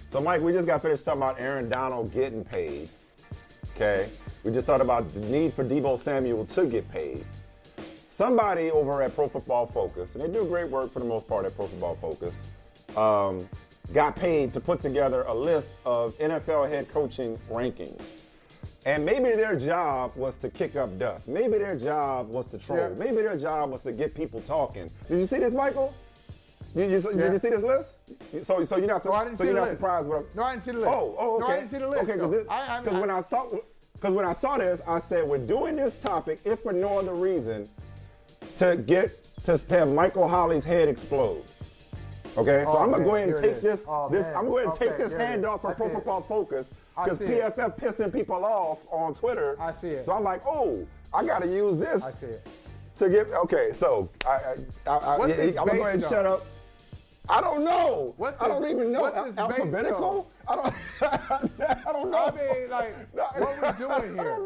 So, Mike, we just got finished talking about Aaron Donald getting paid. Okay? We just talked about the need for Deebo Samuel to get paid. Somebody over at Pro Football Focus, and they do great work for the most part at Pro Football Focus, got paid to put together a list of NFL head coaching rankings. And maybe their job was to kick up dust. Maybe their job was to troll. Yeah. Maybe their job was to get people talking. Did you see this, Michael? Did you see this list? So you're not, surprised? No, I didn't see the list. Oh, okay. No, I didn't see the list. Okay, because when I saw this, I said, we're doing this topic, if for no other reason, to have Michael Holly's head explode. Okay, so I'm gonna go ahead and take this. I'm gonna go ahead and take this handoff from Pro Football Focus because PFF pissing people off on Twitter. I see it. So I'm like, oh, I gotta use this. I see it. To get so I'm gonna go ahead and shut up. I don't know. I don't even know. Alphabetical? I don't know. I mean, like, what we doing here?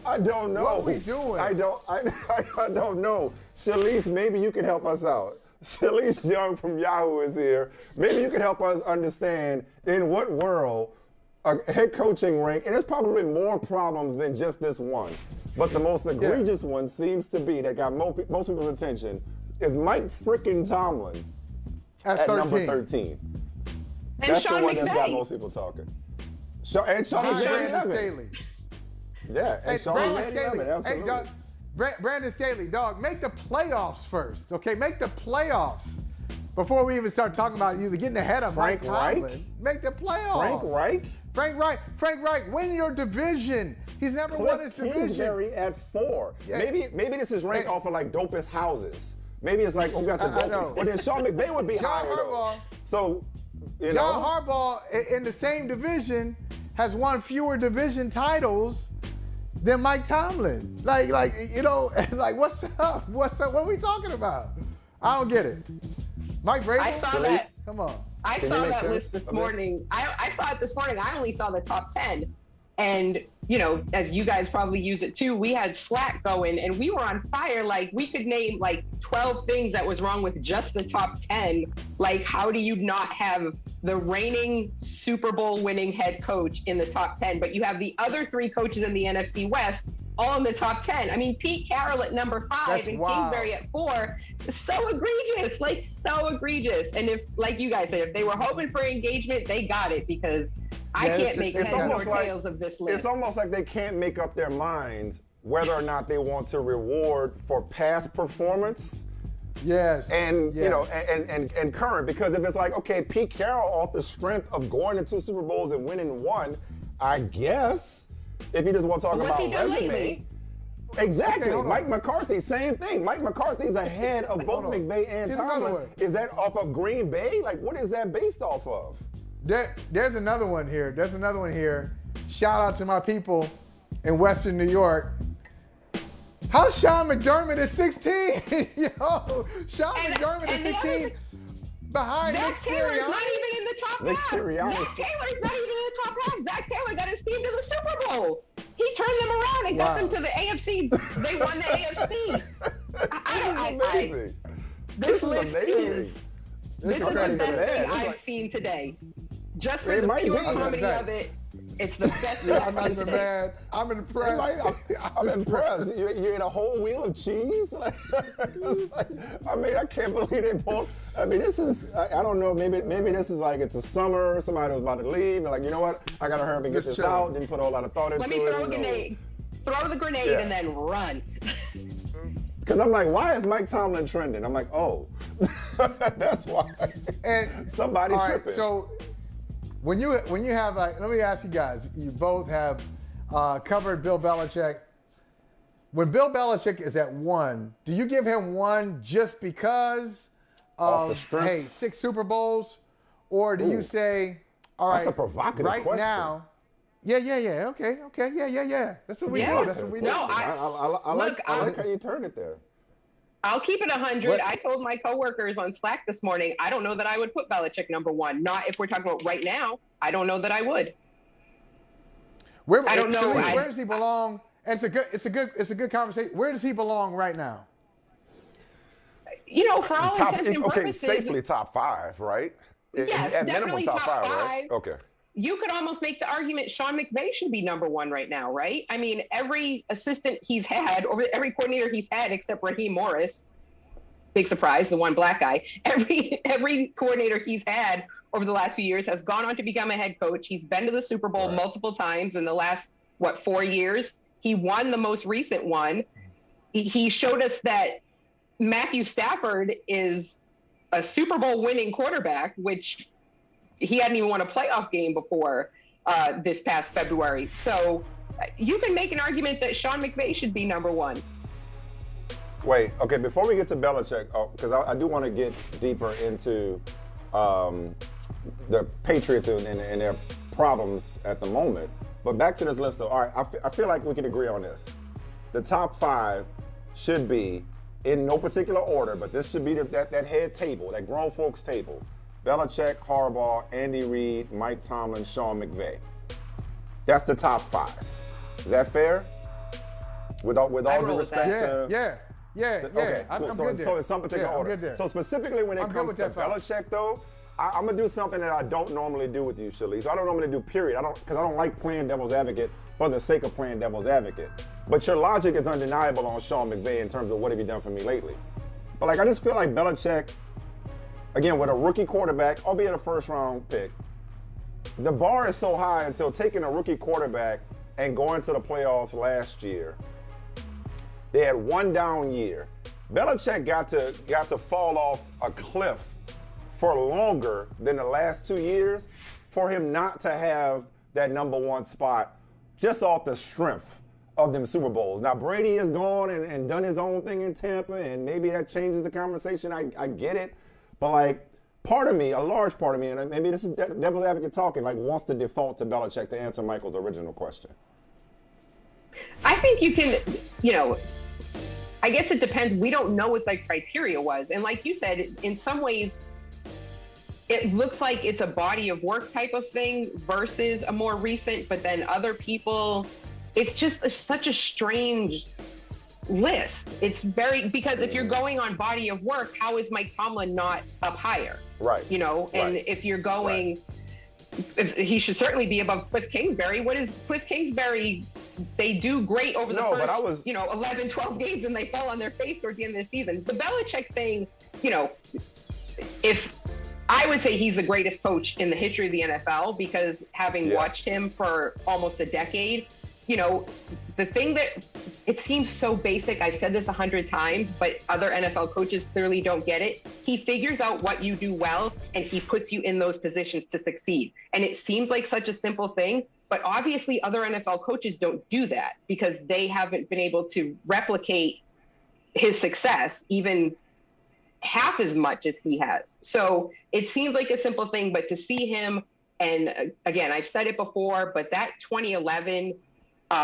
I don't know. What we doing? I don't know. Shalise, maybe you can help us out. Shalise Young from Yahoo is here. Maybe you can help us understand in what world a head coaching rank, and there's probably more problems than just this one, but the most egregious one seems to be that got most people's attention is Mike frickin' Tomlin at number 13. And That's Sean the one McVay. that's got most people talking. And Sean McVay 11. Yeah, and Sean McVay 11, absolutely. Hey, Brandon Staley, dog, make the playoffs first, okay? Make the playoffs before we even start talking about you getting ahead of Mike Tomlin. Make the playoffs. Frank Reich, win your division. He's never won his division. Kingsbury at 4. Yeah. Maybe this is ranked off of like dopest houses. Maybe it's like, we got the dope. But then Sean McVay would be higher though. So, John Harbaugh in the same division has won fewer division titles than Mike Tomlin. Like what's up? What are we talking about? I don't get it. Mike Vrabel? I saw that. Come on. I saw that list this morning. I saw it this morning. I only saw the top 10. And, as you guys probably use it too, we had Slack going and we were on fire. Like, we could name like 12 things that was wrong with just the top 10. Like, how do you not have the reigning Super Bowl winning head coach in the top 10, but you have the other 3 coaches in the NFC West all in the top 10? I mean, Pete Carroll at number 5 and Kingsbury at 4. So egregious, so egregious. And if, like you guys said, if they were hoping for engagement, they got it because I can't make heads or tails of this list. It's almost like they can't make up their minds whether or not they want to reward for past performance. Yes. And and current, because if it's like, okay, Pete Carroll off the strength of going to 2 Super Bowls and winning 1, I guess if you just want to talk about resume. Exactly. Okay, Mike McCarthy, same thing. Mike McCarthy's ahead of both McVay and Tomlin. Is that off of Green Bay? Like, what is that based off of? There's another one here. Shout out to my people in Western New York. How's Sean McDermott at 16? Sean McDermott at 16 behind Nick Sirianni. Taylor's not even in the top half. Zach Taylor's not even in the top half. Zach Taylor got his team to the Super Bowl. He turned them around and got them to the AFC. They won the AFC. Amazing. This list is the best thing I've seen today. Just for the pure comedy of it, it's the best thing I've seen today. Mad. I'm impressed. I'm impressed. You ate a whole wheel of cheese? I can't believe they pulled. This is, I don't know, maybe this is like it's a summer, somebody was about to leave, and like, you know what? I got to hurry up and get this out. Didn't put a whole lot of thought into it. Let me throw a grenade. Throw the grenade and then run. Because I'm like, why is Mike Tomlin trending? I'm like, oh, that's why. And somebody tripping. Right, so when you have, like, let me ask you guys, you both have covered Bill Belichick. When Bill Belichick is at 1, do you give him 1 just because of, 6 Super Bowls? Or do you say, all right, that's a provocative right question. now, okay, yeah. That's what we do. That's what we do. No, I like how you turned it there. I'll keep it 100. I told my coworkers on Slack this morning, I don't know that I would put Belichick number 1. Not if we're talking about right now. I don't know that I would. I don't know. Where does he belong? And it's a good conversation. Where does he belong right now? For all intents and purposes. Safely top 5, right? Yes, at definitely minimum top five, five. right? Okay. You could almost make the argument Sean McVay should be number one right now, right? I mean, every assistant he's had, or every coordinator he's had, except Raheem Morris, big surprise, the one black guy, every coordinator he's had over the last few years has gone on to become a head coach. He's been to the Super Bowl multiple times in the last, 4 years? He won the most recent one. He showed us that Matthew Stafford is a Super Bowl winning quarterback, which he hadn't even won a playoff game before this past February. So you can make an argument that Sean McVay should be number one. Wait, okay, before we get to Belichick, because I do want to get deeper into the Patriots and their problems at the moment. But back to this list, though. All right, I feel like we can agree on this. The top five should be, in no particular order, but this should be that head table, that grown folks table. Belichick, Harbaugh, Andy Reid, Mike Tomlin, Sean McVay. That's the top five. Is that fair? With all due respect to... Yeah. Okay, I'm cool. good there. So in some particular order. I'm good there. So specifically when it comes to Belichick, though, I'm gonna do something that I don't normally do with you, Shalise. I don't normally do, period. Because I don't like playing devil's advocate for the sake of playing devil's advocate. But your logic is undeniable on Sean McVay in terms of what have you done for me lately. But I just feel like Belichick, again, with a rookie quarterback, albeit a first-round pick, the bar is so high until taking a rookie quarterback and going to the playoffs last year. They had one down year. Belichick got to fall off a cliff for longer than the last 2 years for him not to have that number one spot just off the strength of them Super Bowls. Now, Brady is gone and done his own thing in Tampa, and maybe that changes the conversation. I get it. But, part of me, a large part of me, and maybe this is devil's advocate talking, wants to default to Belichick to answer Michael's original question. I think you can, I guess it depends. We don't know what the criteria was. And like you said, in some ways, it looks like it's a body of work type of thing versus a more recent, but then other people, it's just such a strange list. It's because if you're going on body of work, how is Mike Tomlin not up higher? Right. And if you're going, he should certainly be above Cliff Kingsbury. What is Cliff Kingsbury? They do great over the first, 11, 12 games, and they fall on their face towards the end of the season. The Belichick thing, if I would say he's the greatest coach in the history of the NFL, because having watched him for almost a decade, the thing that it seems so basic, I've said this 100 times, but other NFL coaches clearly don't get it. He figures out what you do well, and he puts you in those positions to succeed. And it seems like such a simple thing, but obviously other NFL coaches don't do that because they haven't been able to replicate his success even half as much as he has. So it seems like a simple thing, but to see him, and again, I've said it before, but that 2011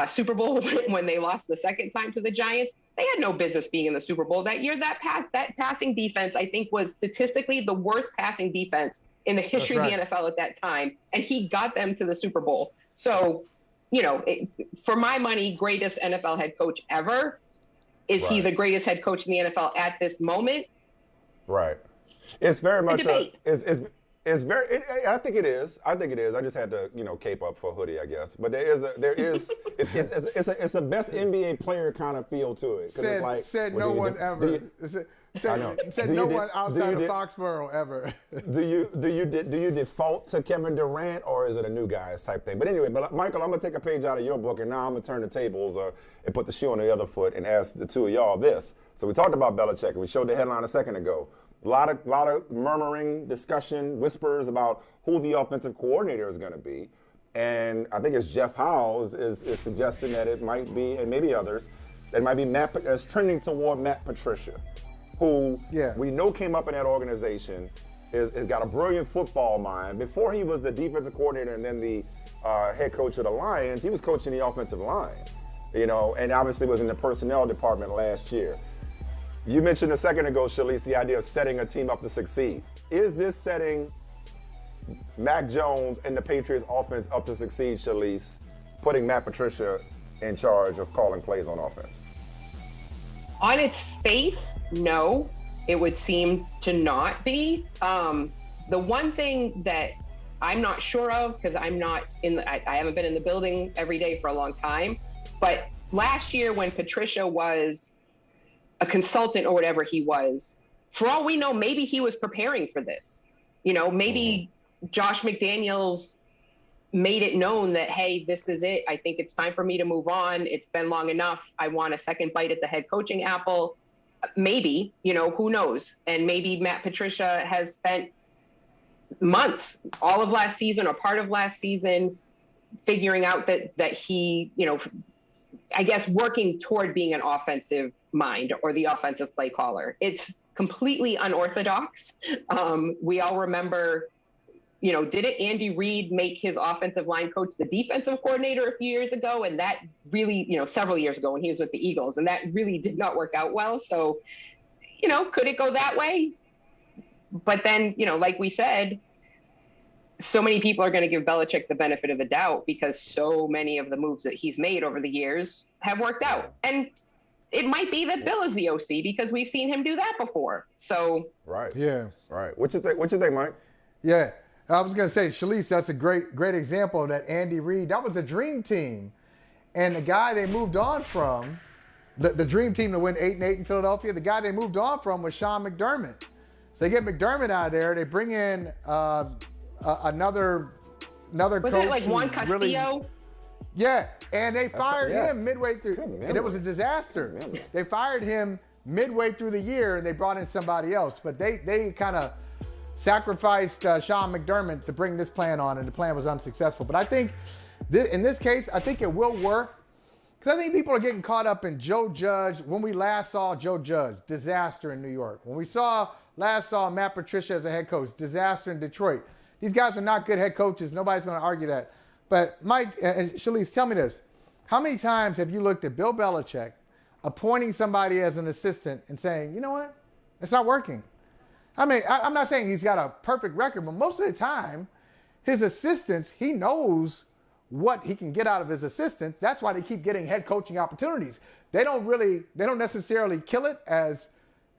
Super Bowl when they lost the second time to the Giants, they had no business being in the Super Bowl that year. That passing defense, I think, was statistically the worst passing defense in the history of the NFL at that time, and he got them to the Super Bowl. So, for my money, greatest NFL head coach ever. Is he the greatest head coach in the NFL at this moment? Right. It's very much debate. It's very. I think it is. I just had to, cape up for Hoodie, I guess. But it's a best NBA player kind of feel to it. Said no one ever. Said no one outside of Foxborough ever. Do you default to Kevin Durant, or is it a new guys type thing? But anyway, Michael, I'm gonna take a page out of your book, and now I'm gonna turn the tables and put the shoe on the other foot and ask the two of y'all this. So we talked about Belichick, and we showed the headline a second ago. A lot of murmuring, discussion, whispers about who the offensive coordinator is going to be. And I think it's Jeff Howe is suggesting that it might be, and maybe others, that it might be is trending toward Matt Patricia, who we know came up in that organization, has got a brilliant football mind. Before he was the defensive coordinator and then the head coach of the Lions, he was coaching the offensive line, and obviously was in the personnel department last year. You mentioned a second ago, Shalise, the idea of setting a team up to succeed. Is this setting Mac Jones and the Patriots offense up to succeed, Shalise, putting Matt Patricia in charge of calling plays on offense? On its face, no, it would seem to not be. The one thing that I'm not sure of, because I haven't been in the building every day for a long time, but last year when Patricia was a consultant or whatever he was, for all we know, maybe he was preparing for this. Maybe Josh McDaniels made it known that, hey, this is it. I think it's time for me to move on. It's been long enough. I want a second bite at the head coaching apple. Maybe, who knows? And maybe Matt Patricia has spent months, all of last season or part of last season, figuring out that he, I guess working toward being an offensive mind or the offensive play caller. It's completely unorthodox. We all remember, didn't Andy Reid make his offensive line coach the defensive coordinator a few years ago? And that really, several years ago when he was with the Eagles, and that really did not work out well. So, could it go that way? But then, like we said, so many people are going to give Belichick the benefit of the doubt because so many of the moves that he's made over the years have worked out. And it might be that Bill is the OC because we've seen him do that before. So right. Yeah. Right. What you think, Mike? Yeah. I was going to say, Shalise, that's a great example of that Andy Reid. That was a dream team. And the guy they moved on from, the dream team to win 8-8 in Philadelphia, the guy they moved on from was Sean McDermott. So they get McDermott out of there. They bring in another coach. Was it like Juan Castillo? Yeah, and they fired him midway through, and it was a disaster. They fired him midway through the year, and they brought in somebody else. But they kind of sacrificed Sean McDermott to bring this plan on, and the plan was unsuccessful. But I think in this case, I think it will work. Because I think people are getting caught up in Joe Judge. When we last saw Joe Judge, disaster in New York. When we last saw Matt Patricia as a head coach, disaster in Detroit. These guys are not good head coaches. Nobody's going to argue that. But Mike and Shalise, tell me this. How many times have you looked at Bill Belichick appointing somebody as an assistant and saying, you know what, it's not working? I mean, I'm not saying he's got a perfect record, but most of the time, his assistants, he knows what he can get out of his assistants. That's why they keep getting head coaching opportunities. They don't necessarily kill it as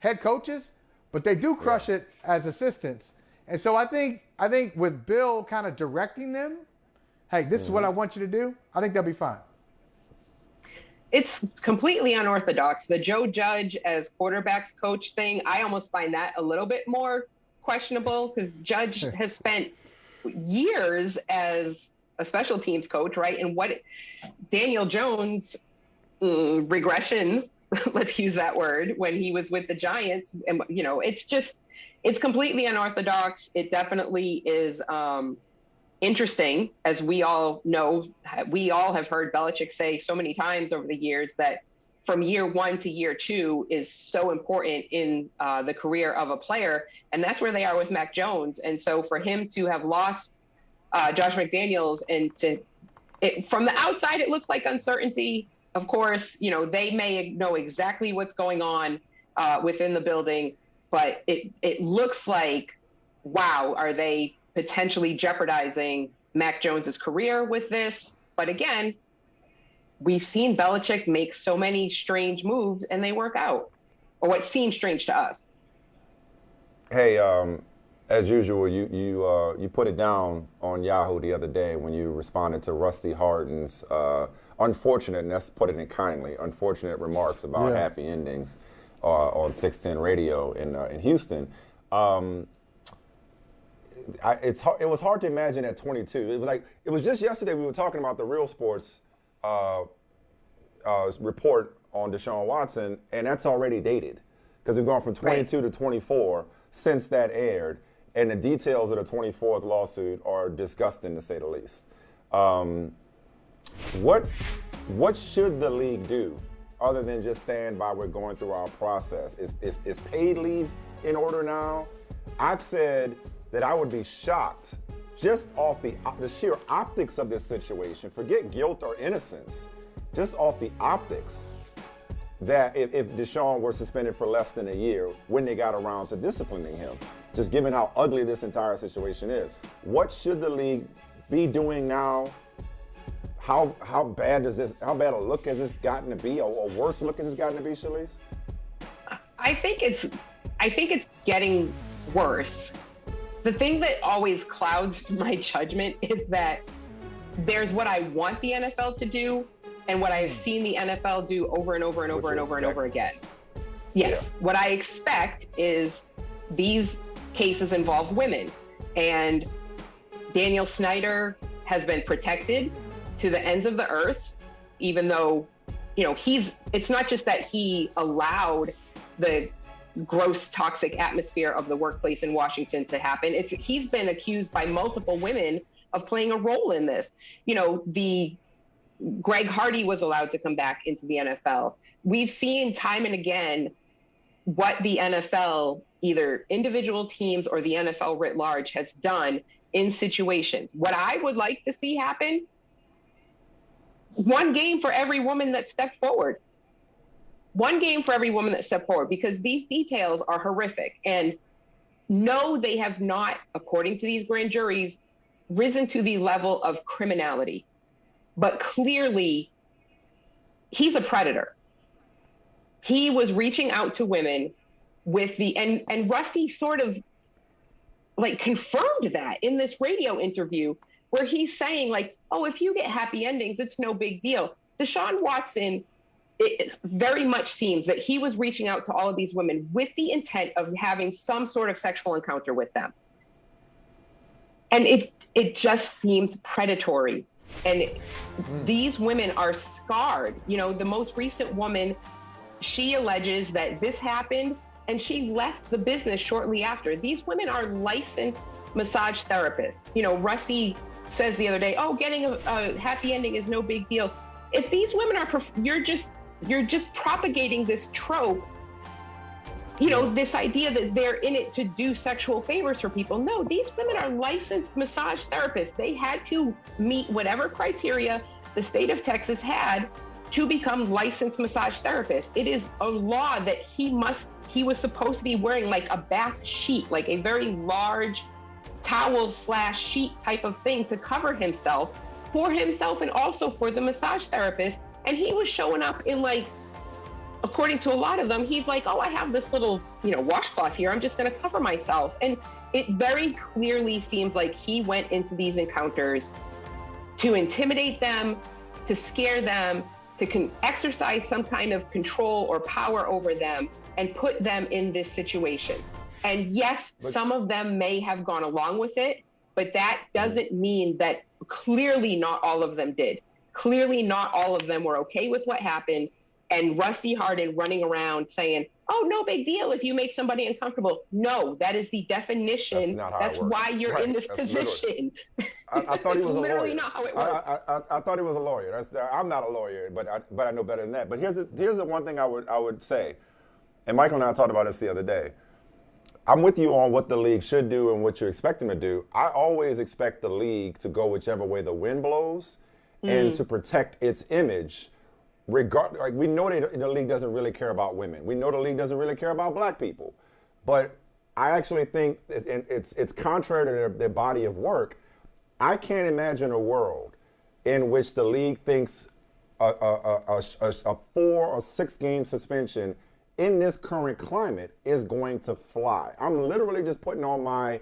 head coaches, but they do crush it as assistants. And so I think with Bill kind of directing them, hey, this is what I want you to do, I think they'll be fine. It's completely unorthodox. The Joe Judge as quarterbacks coach thing, I almost find that a little bit more questionable because Judge has spent years as a special teams coach, right? And what Daniel Jones regression, let's use that word, when he was with the Giants, and it's completely unorthodox. It definitely is interesting, as we all know. We all have heard Belichick say so many times over the years that from year one to year two is so important in the career of a player. And that's where they are with Mac Jones. And so for him to have lost Josh McDaniels and from the outside, it looks like uncertainty. Of course, they may know exactly what's going on within the building, but it looks like, wow, are they potentially jeopardizing Mac Jones's career with this? But again, we've seen Belichick make so many strange moves and they work out, or what seems strange to us. Hey, as usual, you put it down on Yahoo the other day when you responded to Rusty Harden's unfortunate, and let's put it in kindly, unfortunate remarks about happy endings on 610 Radio in Houston. It was hard to imagine at 22. It was just yesterday we were talking about the Real Sports report on Deshaun Watson, and that's already dated because we've gone from 22 to 24 since that aired, and the details of the 24th lawsuit are disgusting to say the least. What should the league do other than just stand by we're going through our process? Is paid leave in order now? I've said that I would be shocked just off the sheer optics of this situation, forget guilt or innocence, just off the optics, that if Deshaun were suspended for less than a year when they got around to disciplining him, just given how ugly this entire situation is. What should the league be doing now? How bad a look has this gotten to be, or worse look has this gotten to be, Shalise? I think it's getting worse. the thing that always clouds my judgment is that there's what I want the NFL to do and what I've seen the NFL do over and over and over and over and over again. Yes. Yeah. What I expect is these cases involve women, and Daniel Snyder has been protected to the ends of the earth, even though, you know, it's not just that he allowed the gross toxic atmosphere of the workplace in Washington to happen. He's been accused by multiple women of playing a role in this. You know, Greg Hardy was allowed to come back into the NFL. We've seen time and again what the NFL, either individual teams or the NFL writ large, has done in situations. What I would like to see happen, one game for every woman that stepped forward. One game for every woman that stepped forward, because these details are horrific. And no, they have not, according to these grand juries, risen to the level of criminality. But clearly, he's a predator. He was reaching out to women with and Rusty sort of like confirmed that in this radio interview where he's saying like, oh, if you get happy endings, it's no big deal. Deshaun Watson, it very much seems that he was reaching out to all of these women with the intent of having some sort of sexual encounter with them. And it just seems predatory. And these women are scarred. You know, the most recent woman, she alleges that this happened and she left the business shortly after. These women are licensed massage therapists. You know, Rusty says the other day, oh, getting a happy ending is no big deal. If these women are, you're just propagating this trope, you know, this idea that they're in it to do sexual favors for people. No, these women are licensed massage therapists. They had to meet whatever criteria the state of Texas had to become licensed massage therapists. It is a law that he was supposed to be wearing like a bath sheet, like a very large towel/sheet type of thing to cover himself for himself and also for the massage therapist. And he was showing up in like, according to a lot of them, he's like, oh, I have this little, you know, washcloth here. I'm just going to cover myself. And it very clearly seems like he went into these encounters to intimidate them, to scare them, to exercise some kind of control or power over them and put them in this situation. And yes, some of them may have gone along with it, but that doesn't mean that clearly not all of them did. Clearly not all of them were okay with what happened. And Rusty Hardin running around saying, oh, no big deal if you make somebody uncomfortable. No, that is the definition. That's why you're in this position. I thought he was a lawyer. Literally not how it works. I thought he was a lawyer. I'm not a lawyer, but I know better than that. But here's the one thing I would say, and Michael and I talked about this the other day. I'm with you on what the league should do and what you expect them to do. I always expect the league to go whichever way the wind blows and to protect its image. We know the league doesn't really care about women. We know the league doesn't really care about black people. But I actually think it's contrary to their body of work. I can't imagine a world in which the league thinks a 4 or 6 game suspension in this current climate is going to fly. I'm literally just putting on my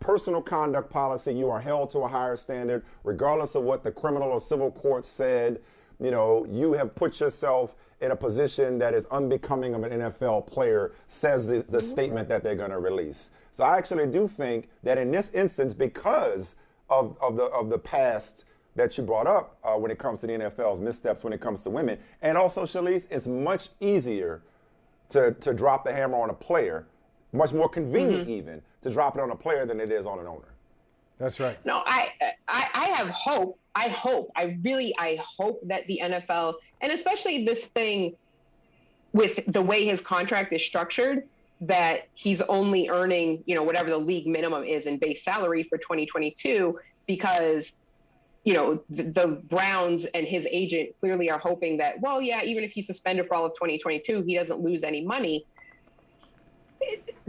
personal conduct policy. You are held to a higher standard, regardless of what the criminal or civil court said. You know, you have put yourself in a position that is unbecoming of an NFL player, says the statement that they're going to release. So I actually do think that in this instance, because of the past that you brought up when it comes to the NFL's missteps when it comes to women, and also, Shalise, it's much easier to drop the hammer on a player, much more convenient even, to drop it on a player than it is on an owner. That's right. No, I have hope. I hope that the NFL, and especially this thing with the way his contract is structured, that he's only earning, you know, whatever the league minimum is in base salary for 2022, because, you know, the Browns and his agent clearly are hoping that, well, yeah, even if he's suspended for all of 2022, he doesn't lose any money.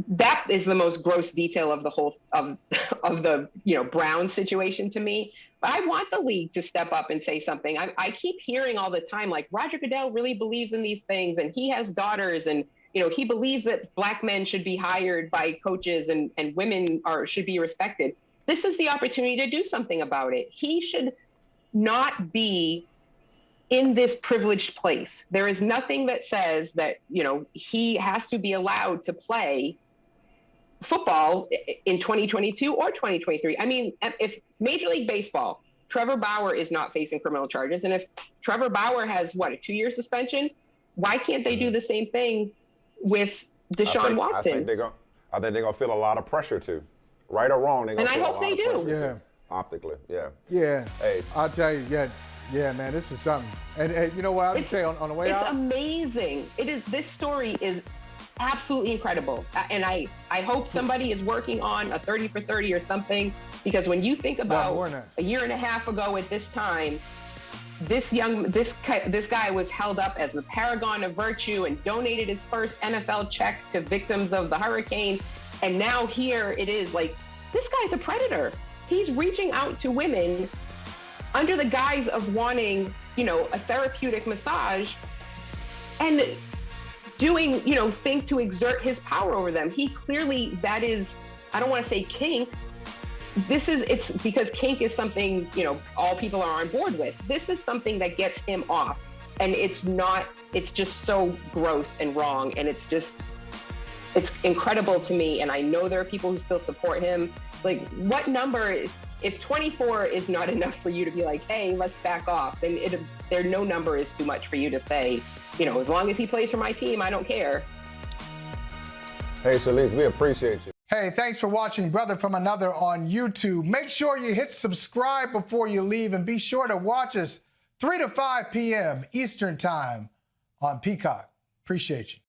That is the most gross detail of the whole of the, you know, Brown situation to me. But I want the league to step up and say something. I keep hearing all the time, like, Roger Goodell really believes in these things and he has daughters and he believes that black men should be hired by coaches and women should be respected. This is the opportunity to do something about it. He should not be in this privileged place. There is nothing that says that, he has to be allowed to play football in 2022 or 2023. I mean, if Major League Baseball, Trevor Bauer is not facing criminal charges, and if Trevor Bauer has, a 2-year suspension, why can't they do the same thing with Deshaun Watson? I think they're gonna feel a lot of pressure too, right or wrong. And I hope they do. Yeah. Optically, yeah. Yeah. Hey, I'll tell you, yeah, man, this is something. And you know what I would say on the way out? It's amazing. This story is absolutely incredible. And I hope somebody is working on a 30 for 30 or something, because when you think about a year and a half ago at this time, this guy was held up as the paragon of virtue and donated his first NFL check to victims of the hurricane. And now here it is, like, this guy's a predator. He's reaching out to women under the guise of wanting, a therapeutic massage and doing, things to exert his power over them. He clearly, that is, I don't want to say kink. It's because kink is something, all people are on board with. This is something that gets him off. And it's just so gross and wrong. And it's incredible to me. And I know there are people who still support him. Like, what number, if 24 is not enough for you to be like, hey, let's back off, then no number is too much for you to say, as long as he plays for my team, I don't care. Hey, Shalise, we appreciate you. Hey, thanks for watching Brother from Another on YouTube. Make sure you hit subscribe before you leave, and be sure to watch us 3 to 5 p.m. Eastern Time on Peacock. Appreciate you.